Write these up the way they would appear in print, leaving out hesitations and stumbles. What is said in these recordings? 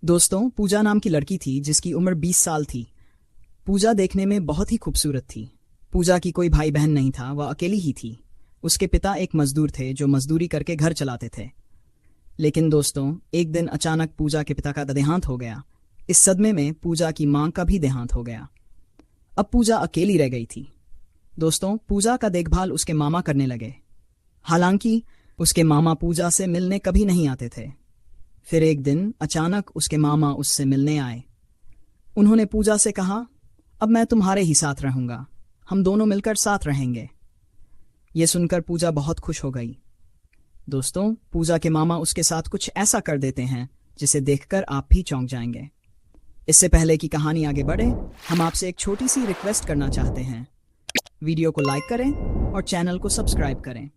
दोस्तों, पूजा नाम की लड़की थी जिसकी उम्र 20 साल थी। पूजा देखने में बहुत ही खूबसूरत थी। पूजा की कोई भाई बहन नहीं था, वह अकेली ही थी। उसके पिता एक मजदूर थे जो मजदूरी करके घर चलाते थे। लेकिन दोस्तों, एक दिन अचानक पूजा के पिता का देहांत हो गया। इस सदमे में पूजा की मां का भी देहांत हो गया। अब पूजा अकेली रह गई थी। दोस्तों, पूजा का देखभाल उसके मामा करने लगे। हालांकि उसके मामा पूजा से मिलने कभी नहीं आते थे। फिर एक दिन अचानक उसके मामा उससे मिलने आए। उन्होंने पूजा से कहा, अब मैं तुम्हारे ही साथ रहूंगा, हम दोनों मिलकर साथ रहेंगे। ये सुनकर पूजा बहुत खुश हो गई। दोस्तों, पूजा के मामा उसके साथ कुछ ऐसा कर देते हैं जिसे देखकर आप भी चौंक जाएंगे। इससे पहले कि कहानी आगे बढ़े, हम आपसे एक छोटी सी रिक्वेस्ट करना चाहते हैं। वीडियो को लाइक करें और चैनल को सब्सक्राइब करें।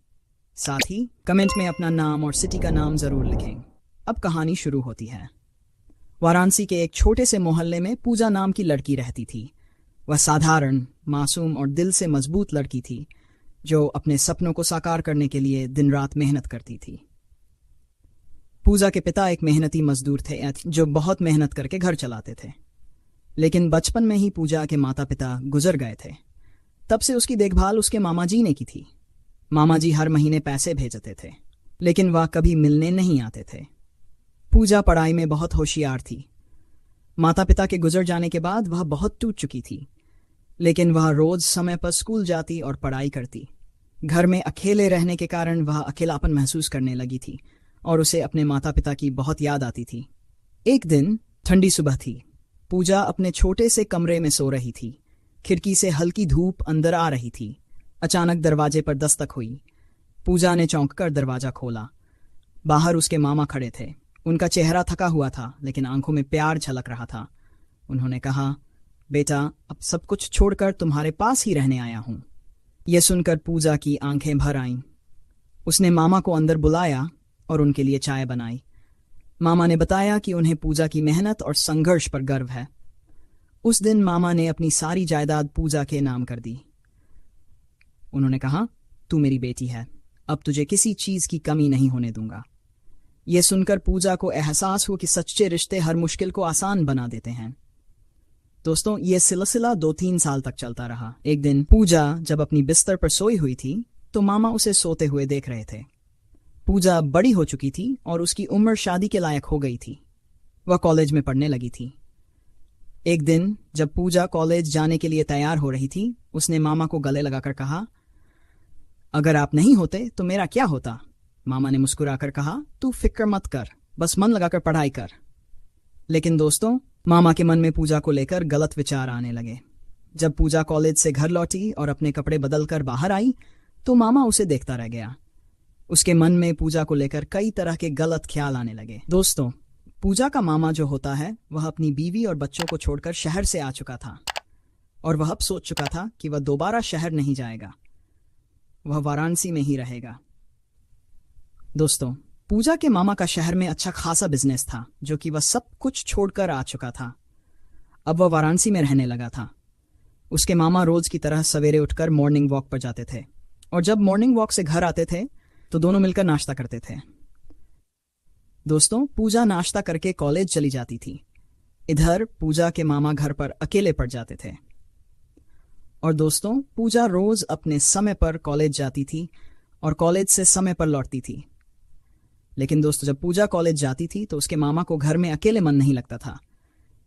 साथ ही कमेंट में अपना नाम और सिटी का नाम जरूर लिखें। अब कहानी शुरू होती है। वाराणसी के एक छोटे से मोहल्ले में पूजा नाम की लड़की रहती थी। वह साधारण, मासूम और दिल से मजबूत लड़की थी जो अपने सपनों को साकार करने के लिए दिन रात मेहनत करती थी। पूजा के पिता एक मेहनती मजदूर थे जो बहुत मेहनत करके घर चलाते थे। लेकिन बचपन में ही पूजा के माता पिता गुजर गए थे। तब से उसकी देखभाल उसके मामा जी ने की थी। मामा जी हर महीने पैसे भेजते थे, लेकिन वह कभी मिलने नहीं आते थे। पूजा पढ़ाई में बहुत होशियार थी। माता पिता के गुजर जाने के बाद वह बहुत टूट चुकी थी, लेकिन वह रोज समय पर स्कूल जाती और पढ़ाई करती। घर में अकेले रहने के कारण वह अकेलापन महसूस करने लगी थी और उसे अपने माता पिता की बहुत याद आती थी। एक दिन ठंडी सुबह थी। पूजा अपने छोटे से कमरे में सो रही थी। खिड़की से हल्की धूप अंदर आ रही थी। अचानक दरवाजे पर दस्तक हुई। पूजा ने चौंक कर दरवाजा खोला। बाहर उसके मामा खड़े थे। उनका चेहरा थका हुआ था, लेकिन आंखों में प्यार झलक रहा था। उन्होंने कहा, बेटा, अब सब कुछ छोड़कर तुम्हारे पास ही रहने आया हूं। यह सुनकर पूजा की आंखें भर आईं। उसने मामा को अंदर बुलाया और उनके लिए चाय बनाई। मामा ने बताया कि उन्हें पूजा की मेहनत और संघर्ष पर गर्व है। उस दिन मामा ने अपनी सारी जायदाद पूजा के नाम कर दी। उन्होंने कहा, तू मेरी बेटी है, अब तुझे किसी चीज की कमी नहीं होने दूंगा। यह सुनकर पूजा को एहसास हुआ कि सच्चे रिश्ते हर मुश्किल को आसान बना देते हैं। दोस्तों, यह सिलसिला 2-3 साल तक चलता रहा। एक दिन पूजा जब अपनी बिस्तर पर सोई हुई थी तो मामा उसे सोते हुए देख रहे थे। पूजा बड़ी हो चुकी थी और उसकी उम्र शादी के लायक हो गई थी। वह कॉलेज में पढ़ने लगी थी। एक दिन जब पूजा कॉलेज जाने के लिए तैयार हो रही थी, उसने मामा को गले लगाकर कहा, अगर आप नहीं होते तो मेरा क्या होता। मामा ने मुस्कुराकर कहा, तू फिक्र मत कर, बस मन लगाकर पढ़ाई कर। लेकिन दोस्तों, मामा के मन में पूजा को लेकर गलत विचार आने लगे। जब पूजा कॉलेज से घर लौटी और अपने कपड़े बदलकर बाहर आई तो मामा उसे देखता रह गया। उसके मन में पूजा को लेकर कई तरह के गलत ख्याल आने लगे। दोस्तों, पूजा का मामा जो होता है वह अपनी बीवी और बच्चों को छोड़कर शहर से आ चुका था और वह अब सोच चुका था कि वह दोबारा शहर नहीं जाएगा, वह वाराणसी में ही रहेगा। दोस्तों, पूजा के मामा का शहर में अच्छा खासा बिजनेस था जो कि वह सब कुछ छोड़कर आ चुका था। अब वह वाराणसी में रहने लगा था। उसके मामा रोज की तरह सवेरे उठकर मॉर्निंग वॉक पर जाते थे और जब मॉर्निंग वॉक से घर आते थे तो दोनों मिलकर नाश्ता करते थे। दोस्तों, पूजा नाश्ता करके कॉलेज चली जाती थी। इधर पूजा के मामा घर पर अकेले पड़ जाते थे। और दोस्तों, पूजा रोज अपने समय पर कॉलेज जाती थी और कॉलेज से समय पर लौटती थी। लेकिन दोस्तों, जब पूजा कॉलेज जाती थी तो उसके मामा को घर में अकेले मन नहीं लगता था,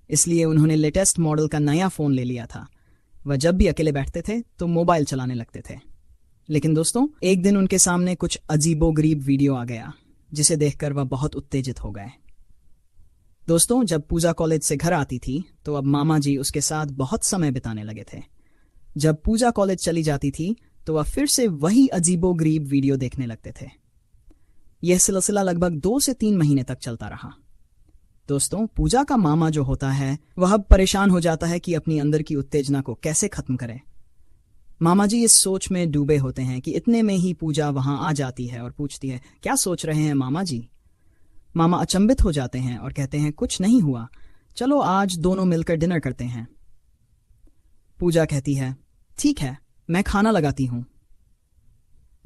इसलिए उन्होंने लेटेस्ट मॉडल का नया फोन ले लिया था। वह जब भी अकेले बैठते थे तो मोबाइल चलाने लगते थे। लेकिन दोस्तों, एक दिन उनके सामने कुछ अजीबोगरीब वीडियो आ गया जिसे देखकर वह बहुत उत्तेजित हो गए। दोस्तों, जब पूजा कॉलेज से घर आती थी तो अब मामा जी उसके साथ बहुत समय बिताने लगे थे। जब पूजा कॉलेज चली जाती थी तो वह फिर से वही अजीबोगरीब वीडियो देखने लगते थे। यह सिलसिला लगभग 2 से 3 महीने तक चलता रहा। दोस्तों, पूजा का मामा जो होता है वह अब परेशान हो जाता है कि अपनी अंदर की उत्तेजना को कैसे खत्म करे। मामा जी इस सोच में डूबे होते हैं कि इतने में ही पूजा वहां आ जाती है और पूछती है, क्या सोच रहे हैं मामा जी। मामा अचंभित हो जाते हैं और कहते हैं, कुछ नहीं हुआ, चलो आज दोनों मिलकर डिनर करते हैं। पूजा कहती है, ठीक है, मैं खाना लगाती हूं।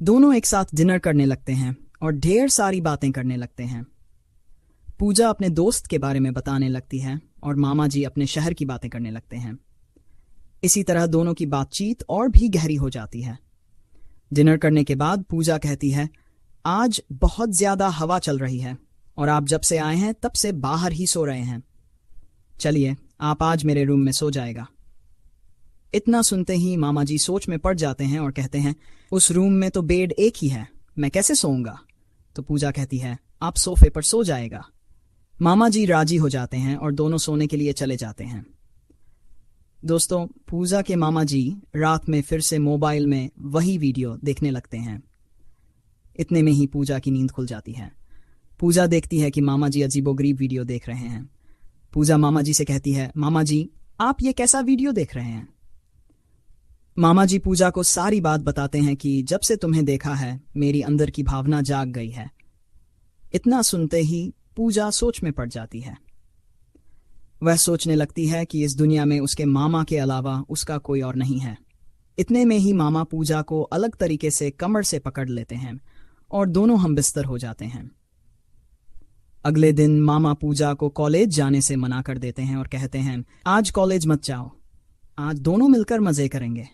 दोनों एक साथ डिनर करने लगते हैं और ढेर सारी बातें करने लगते हैं। पूजा अपने दोस्त के बारे में बताने लगती है और मामा जी अपने शहर की बातें करने लगते हैं। इसी तरह दोनों की बातचीत और भी गहरी हो जाती है। डिनर करने के बाद पूजा कहती है, आज बहुत ज्यादा हवा चल रही है और आप जब से आए हैं तब से बाहर ही सो रहे हैं। चलिए, आप आज मेरे रूम में सो जाएगा। इतना सुनते ही मामा जी सोच में पड़ जाते हैं और कहते हैं, उस रूम में तो बेड एक ही है, मैं कैसे सोऊंगा। तो पूजा कहती है, आप सोफे पर सो जाएगा। मामा जी राजी हो जाते हैं और दोनों सोने के लिए चले जाते हैं। दोस्तों, पूजा के मामा जी रात में फिर से मोबाइल में वही वीडियो देखने लगते हैं। इतने में ही पूजा की नींद खुल जाती है। पूजा देखती है कि मामा जी अजीबोगरीब वीडियो देख रहे हैं। पूजा मामा जी से कहती है, मामा जी आप ये कैसा वीडियो देख रहे हैं। मामा जी पूजा को सारी बात बताते हैं कि जब से तुम्हें देखा है मेरी अंदर की भावना जाग गई है। इतना सुनते ही पूजा सोच में पड़ जाती है। वह सोचने लगती है कि इस दुनिया में उसके मामा के अलावा उसका कोई और नहीं है। इतने में ही मामा पूजा को अलग तरीके से कमर से पकड़ लेते हैं और दोनों हम बिस्तर हो जाते हैं। अगले दिन मामा पूजा को कॉलेज जाने से मना कर देते हैं और कहते हैं, आज कॉलेज मत जाओ, आज दोनों मिलकर मजे करेंगे।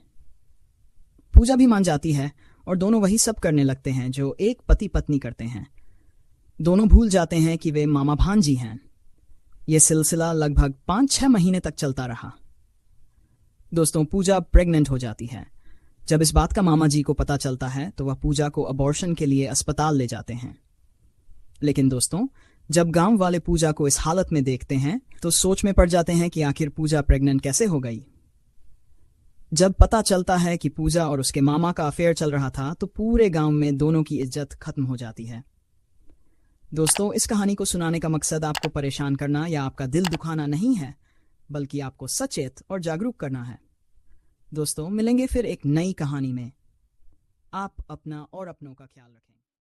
पूजा भी मान जाती है और दोनों वही सब करने लगते हैं जो एक पति पत्नी करते हैं। दोनों भूल जाते हैं कि वे मामा भांजी हैं। यह सिलसिला लगभग 5-6 महीने तक चलता रहा। दोस्तों, पूजा प्रेग्नेंट हो जाती है। जब इस बात का मामा जी को पता चलता है तो वह पूजा को अबॉर्शन के लिए अस्पताल ले जाते हैं। लेकिन दोस्तों, जब गांव वाले पूजा को इस हालत में देखते हैं तो सोच में पड़ जाते हैं कि आखिर पूजा प्रेग्नेंट कैसे हो गई। जब पता चलता है कि पूजा और उसके मामा का अफेयर चल रहा था तो पूरे गांव में दोनों की इज्जत खत्म हो जाती है। दोस्तों, इस कहानी को सुनाने का मकसद आपको परेशान करना या आपका दिल दुखाना नहीं है, बल्कि आपको सचेत और जागरूक करना है। दोस्तों, मिलेंगे फिर एक नई कहानी में। आप अपना और अपनों का ख्याल रखें।